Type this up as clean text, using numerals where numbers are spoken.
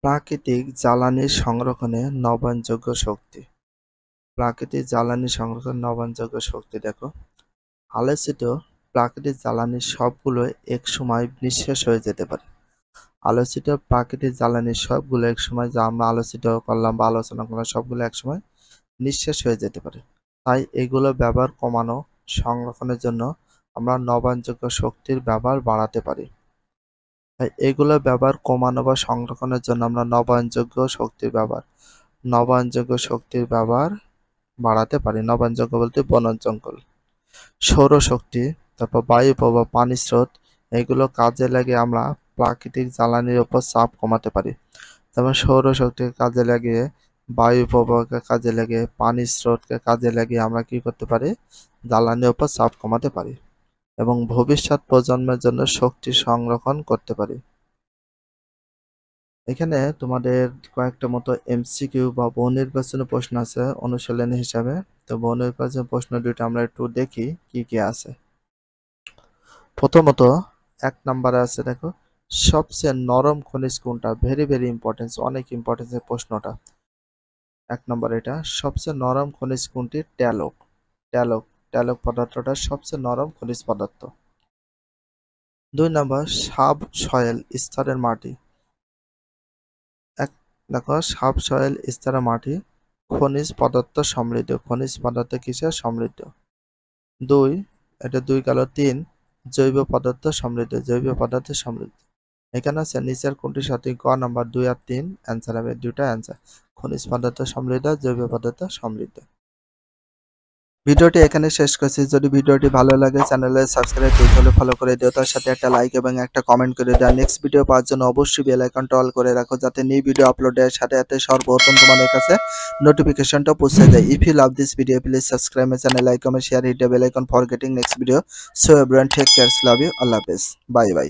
প্রাকৃতিক জ্বালানি সংরক্ষণে নবায়নযোগ্য শক্তি। প্রাকৃতিক জ্বালানি সংরক্ষণ নবায়নযোগ্য শক্তি দেখো, আলোচিত প্রাকৃতিক জ্বালানির সবগুলো একসময় নিঃশেষ হয়ে যেতে পারে। আলোচিত প্রাকৃতিক জ্বালানির সবগুলো একসময়, যা আমরা আলোচিত করলাম বা আলোচনা করলাম, সবগুলো একসময় নিঃশেষ হয়ে যেতে পারে। তাই এগুলো ব্যবহার কমানো, সংরক্ষণের জন্য আমরা নবায়নযোগ্য শক্তির ব্যবহার বাড়াতে পারি। তাই এগুলো ব্যবহার কমানো বা সংরক্ষণের জন্য আমরা নবায়নযোগ্য শক্তির ব্যবহার বাড়াতে পারি। নবায়নযোগ্য বলতে বনজ জঙ্গল, সৌরশক্তি, তারপর বায়ু প্রবাহ, পানি স্রোত, এগুলো কাজে লাগে আমরা প্রাকৃতিক জ্বালানির উপর চাপ কমাতে পারি। যেমন সৌরশক্তিকে কাজে লাগিয়ে, বায়ু প্রবাহকে কাজে লাগিয়ে, পানি স্রোতকে কাজে লাগিয়ে আমরা কি করতে পারি? জ্বালানির উপর চাপ কমাতে পারি এবং ভবিষ্যৎ প্রজন্মের জন্য শক্তি সংরক্ষণ করতে পারি। এখানে তোমাদের কয়েকটা মতো এমসিকিউ বা বহু নির্বাচনী প্রশ্ন আছে অনুশীলনী হিসাবে। তো বহু নির্বাচনী প্রশ্ন দুটো আমরা একটু দেখি কি কি আছে। প্রথমত 1 নম্বরে আছে, দেখো, সবচেয়ে নরম খনিজ কোনটা? ভেরি ইম্পর্টেন্স, অনেক ইম্পর্টেন্স এই প্রশ্নটা। 1 নম্বর, এটা সবচেয়ে নরম খনিজ কোনটি? ট্যালক। ট্যালক পদার্থটা সবচেয়ে নরম খনিজ পদার্থ। 2 নম্বর, সাবসয়েল স্তরের মাটি। দেখো, সাবসয়েল স্তরের মাটি খনিজ পদার্থ সমৃদ্ধ। খনিজ পদার্থ কিসের সমৃদ্ধ? 2, এটা 2 গেল। 3, জৈব পদার্থ সমৃদ্ধ। এখানে আছে নিচের কোনটি সঠিক? ক নাম্বার 2 আর 3 অ্যান্সার হবে, দুটা অ্যান্সার। খনিজ পদার্থ সমৃদ্ধ, জৈব পদার্থ সমৃদ্ধ। ভিডিওটি এখানে শেষ করছি। যদি ভিডিওটি ভালো লাগে চ্যানেলে সাবস্ক্রাইব করতে হলে ফলো করে দিও, তার সাথে একটা লাইক এবং একটা কমেন্ট করে দাও। নেক্সট ভিডিও পাওয়ার জন্য অবশ্যই বেল আইকনটা অল করে রাখো, যাতে নিউ ভিডিও আপলোডের সাথে সাথে সর্বপ্রথম তোমাদের কাছে নোটিফিকেশনটা পৌঁছে যায়। If you love this video, please subscribe my channel, like, comment, share, hit the bell icon for getting next video. So everyone, take care, love you, আল্লাহ হাফেজ, বাই বাই।